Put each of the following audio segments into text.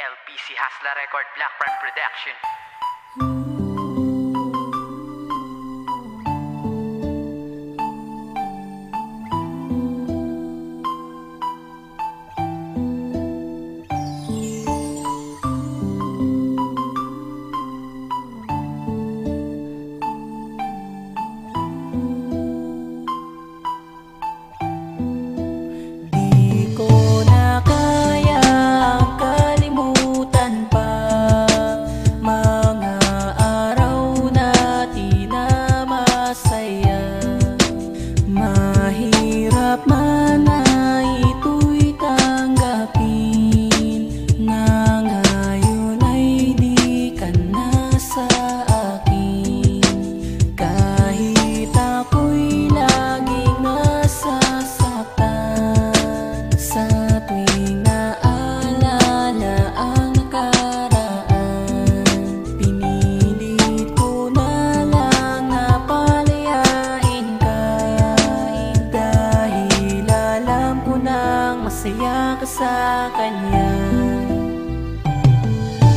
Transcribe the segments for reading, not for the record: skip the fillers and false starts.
LPC Hasla Record, Blackburn Production. Masaya ka sa kanya.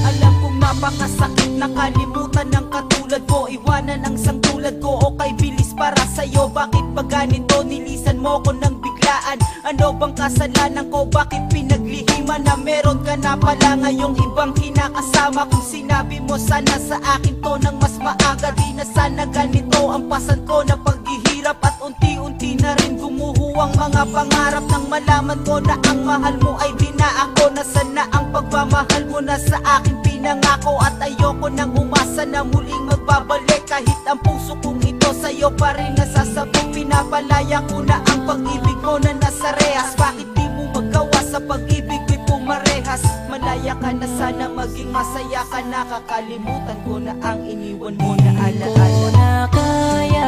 Alam kong napakasakit na kalimutan ng katulad mo, iwanan ang sangtulad ko o kay bilis para sa'yo. Bakit ba ganito? Nilisan mo ko ng biglaan. Ano bang kasalanan ko? Bakit pinaglihiman na meron ka na pala ngayong ibang kinakasama? Kung sinabi mo sana sa akin to ng mas maaga, di na sana ganito ang pasan ko na paghihirap. At unti-unti na rin gumuho ang mga pangarap nang malaman ko na ang mahal mo ay di na ako. Nasaan na ang pagmamahal mo na sa akin pinangako? At ayoko nang umasa na muling magbabalik, kahit ang puso kong ito sa'yo pa rin nasasabog. Pinapalaya ko na ang pag-ibig mo na nasa rehas. Bakit di mo magawa sa pag-ibig ko'y pumarehas? Malaya ka na sana, maging masaya ka na. Kakalimutan ko na ang iniwan mo na alaala. Di ko na kaya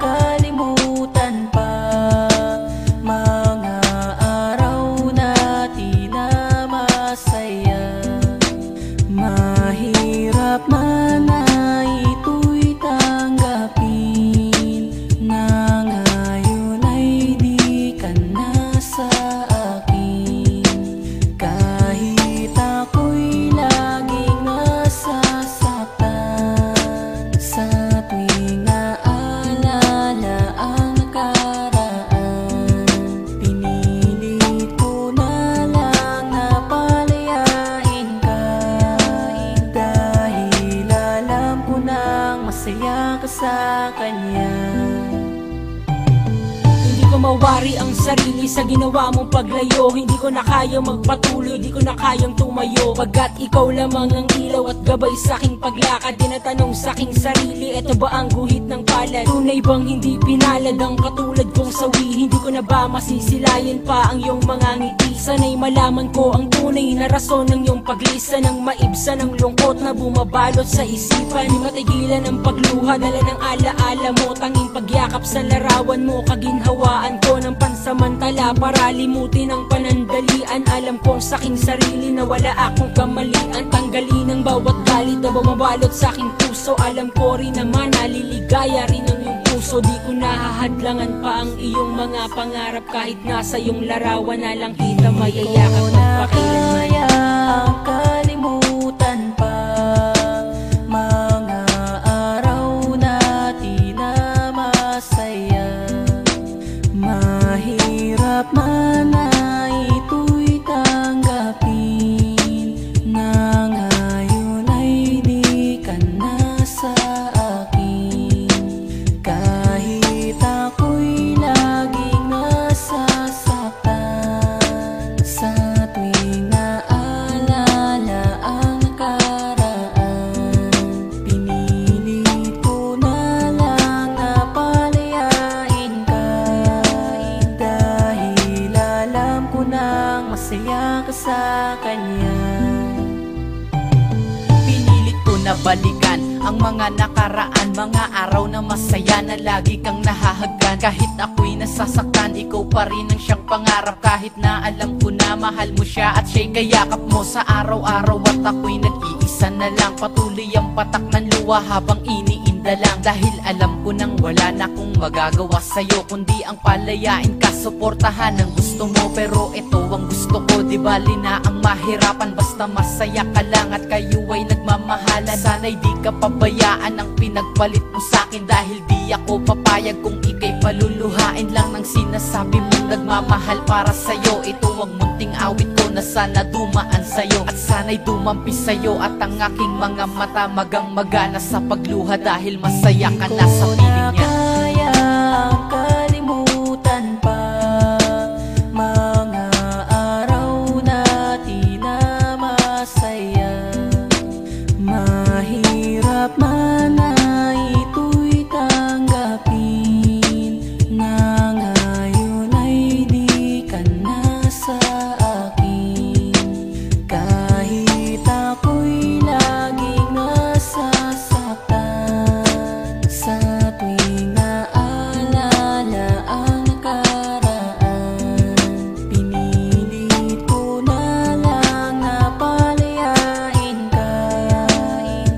kalimutan pa mga araw natin na masaya. Mahirap man ay ito'y tanggapin, na ngayon ay di ka na sa akin. Kahit ako'y laging nasasaktan sa tuwing naalala ang nakaraan, pinilit ko na lang na palayain ka, dahil alam ko nang masaya ka sa kanya. Hindi ko mawari ang sarili sa ginawa mong paglayo. Hindi ko na kayang magpatuloy, di ko na kayang tumayo, pagkat ikaw lamang ang ilaw at gabay sa aking paglakad. Tinatanong sa aking sarili, eto ba ang guhit ng palad? Tunay bang hindi pinalad ang katulad kong sawi? Hindi ko na ba masisilayan pa ang iyong mga ngiti? Sana'y malaman ko ang tunay na rason ng iyong paglisa, nang maibsan ang lungkot na bumabalot sa isipan. Di matigilan ang pagluha, dala ng alaala mo, tanging pagyakap sa larawan mo. Kaginhawaan ko ng pansamantala para limutin ang panandalian. Alam kong sa aking sarili na wala akong kamalian. Tanggalin ang bawat galit na bumabalot sa aking puso. Alam ko rin naman naliligaya rin ang iyong puso. Di ko nahahadlangan pa ang iyong mga pangarap, kahit nasa iyong larawan na lang kita mayayakap magpakailanman. Kaya kalimutan pa mga araw natin na masaya. Mahirap man ay ito'y tanggapin, na ngayon ay di ka na sa akin. Kahit ako'y laging nasasaktan sa tuwing naalala ang nakaraan, pinilit ko na lang na palayain ka, dahil alam ko nang masaya ka sa kanya. Pinilit ko na balikan ang mga nakaraan, mga araw na masaya na lagi kang nahahagan. Kahit ako'y nasasaktan, ikaw pa rin ang siyang pangarap. Kahit na alam ko na mahal mo siya at siya'y kayakap mo sa araw-araw. At ako'y nag-iisa na lang, patuloy ang patak ng luha habang iniintay paninda lang. Dahil alam ko nang wala na akong magagawa sa'yo, kundi ang palayain ka, suportahan ang gusto mo. Pero ito ang gusto ko, di bali na ang mahirapan, basta masaya ka lang at kayo ay nagmamahalan. Sana'y di ka pabayaan ang pinagpalit mo sa'kin, dahil di ako papayag kung ika'y paluluhain lang ng sinasabi mong nagmamahal para sa'yo. Ito ang munting awit ko na sana dumaan sa'yo, at sana'y dumampi sa'yo, at ang aking mga mata magang-magana sa pagluha dahil masaya ka na sa piling niya. Kayang kalimutan pa mga araw natin na masaya. Mahirap man na ito'y tanggapin, na ngayon ay di ka na sa akin. Kahit ako'y laging nasasaktan sa tuwing naalala ang nakaraan, pinilit ko na lang na palayain ka,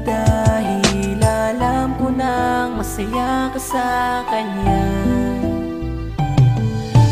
dahil alam ko nang masaya ka sa kanya.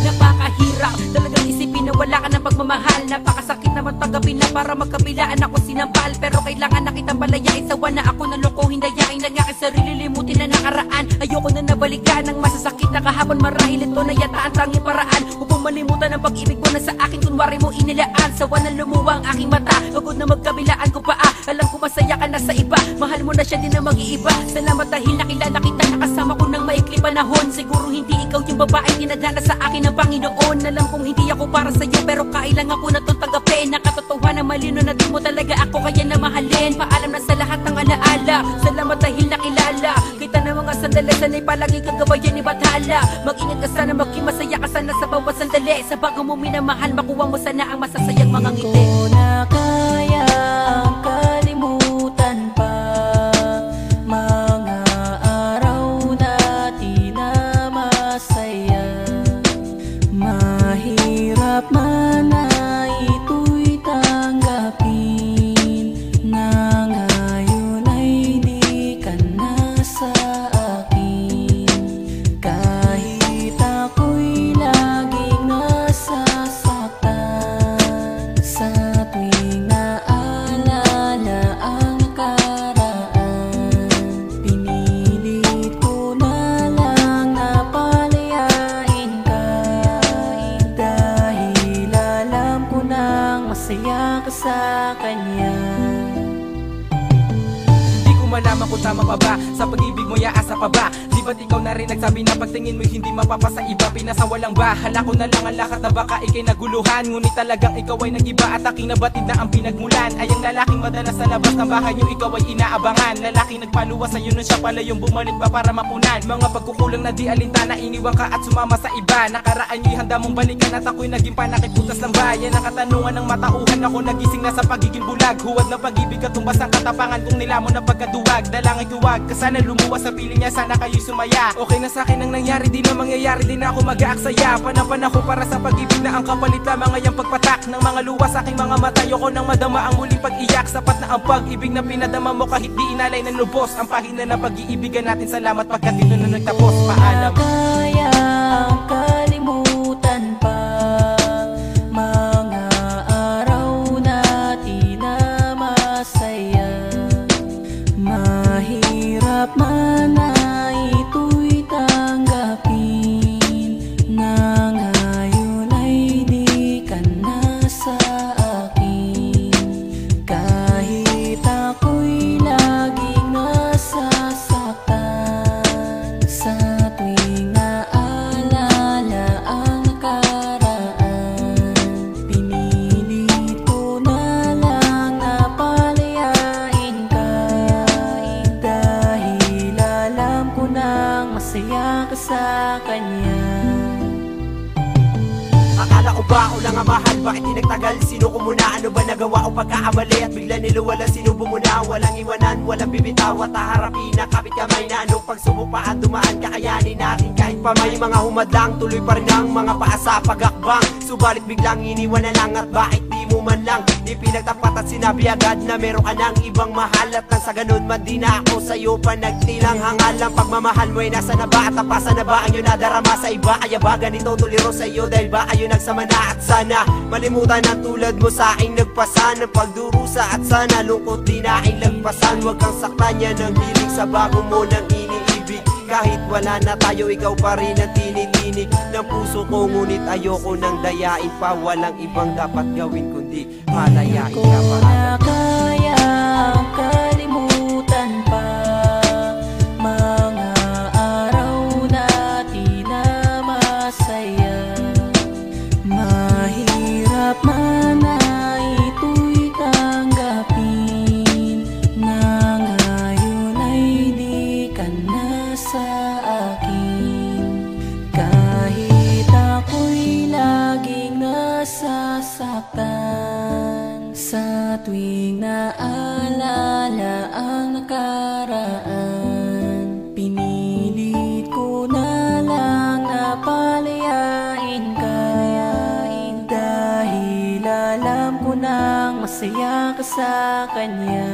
Napakahirap talagang isipin na wala ka ng pagmamahal. Napakasakit naman tanggapin na para magkabilaan ako sinampal. Pero kailangan na kitang palayain, sawa na ako ng loko, hindayain lang aking sarili, limutin na nakaraan. Ayoko na nabalikan ang masasakit na kahapon, marahil ito na yata ang tanging paraan upang malimutan ang pag-ibig mo na sa akin, kunwari mo inilaan. Sawa na lumuwa ang aking mata, pagod na magkabilaan ko pa. Alam ko masaya ka na sa iba, mahal mo na siya din na mag-iiba. Salamat dahil nakilala kita, nakasama ko ng maikli panahon. Siguro hindi ikaw yung babaeng dinadala sa akin ng Panginoon. Alam kong hindi ako para sa'yo, pero kailangan ko na itong tanggapin. Nakatotohanan malino na di mo talaga ako kaya na mahalin. Paalam na sa lahat ng alaala, salamat dahil nakilala kita na mga sandali, sana'y palagi kang gabayan ni Bathala. Mag-ingat ka sana, maging masaya ka sana sa bawat sandali. Sa bago mo minamahal, makuha mo sana ang masasayang mga ngiti. Ko na kayang kalimutan pa mga araw natin na masaya. Mahirap man na ito'y tanggapin, na ngayon ay di ka na sa akin. Kahit ako'y laging nasasaktan sa tuwing naalala ang nakaraan, pinilit ko na lang na palayain ka, dahil alam ko nang masaya ka sa kanya. Di ko malaman kung tama pa ba sa pag-ibig mo, yaasa pa ba? Di ba't ikaw na rin nagsabi na pagtingin mo hindi mapapasa iba? Pinasawalang ba? Hala ko na lang ang lakat na baka ikay naguluhan, ngunit talagang ikaw ay nag-iba at aking nabatid na ang pinagmulan. Ay ang lalaking madalas sa labas ng bahay nyo ikaw ay inaabangan, lalaking nagpaluwa sa'yo nun siya pala yung bumalik pa para mapunan. Mga pagkukulang na di alintana, iniwan ka at sumama sa iba. Nakaraan nyo'y handa mong balikan at ako'y naging panakiputas ng bayan. Ang katanungan ng matauhan, ako nagising na sa pagiging bulag. Huwad na pag-ibig at tumbas ang katapangan kung nilamon na pagkaduwag. Dalangin tuwag ka sana lumuwas sa piling niya, sana kayo'y sumaya. Okay na sa'kin ang nangyari, di na mangyayari, di na ako mag-aaksaya. Panapan ako para sa pag-ibig na ang kapalit lamang ay ang pagpatak ng mga luwa sa aking mga mata. Ayoko nang madama ang muling pag-iyak, sapat na ang pag-ibig na pinadama mo kahit di inalay ng lubos. Ang pahina na pag-iibigan natin, salamat pagkat dito na nagtapos. Paalam. Kayang kalimutan pa mga araw natin na masaya. Mahirap man na ito'y tanggapin, na ngayon ay di ka na sa akin. Kahit ako'y laging nasasaktan sa tuwing naalala ang nakaraan, pinilit ko na lang na palayain ka, dahil alam ko nang masaya ka sa kanya. Akala ko ba ako lang ang mahal? Bakit di nagtagal? Sino ko muna? Ano ba nagawa o pagkakamali? At bigla niluwala, sinubo mo na. Walang iwanan, walang bibitaw at haharapin na kapit kamay na anong pagsubok pa at dumaan, kakayanin natin kahit pa may mga humadlang, tuloy pa rin ang mga paa sa pag-akbang. Subalit biglang iniwan na lang, at bakit di mo man lang di pinagtapat at sinabi agad na meron ka ng ibang mahal. At nang sa ganun man di na ako sa'yo pa nagtilang hangal. Ang pagmamahal mo ay nasa na ba at tapasan na ba ang iyong nadarama sa iba? Kaya ba ganito tuliro sa'yo dahil ba ayo nagsama na? At sana malimutan ang tulad mo sa aking nagpasan ng pagdurusa, at sana lungkot di na aking lagpasan. Huwag kang saktan yan ng hilig sa bago mo nang iniibig. Kahit wala na tayo, ikaw pa rin ang tinitinig ng puso ko. Ngunit ayoko nang dayain pa, walang ibang dapat gawin kundi palayain ka pa. Kayang kalimutan pa mga araw natin na masaya. Mahirap man na ito'y tanggapin, na ngayon ay di ka na sa akin. Kahit ako'y laging nasasaktan sa tuwing naalala ang nakaraan, pinilit ko na lang na palayain ka, dahil alam ko nang masaya ka sa kanya.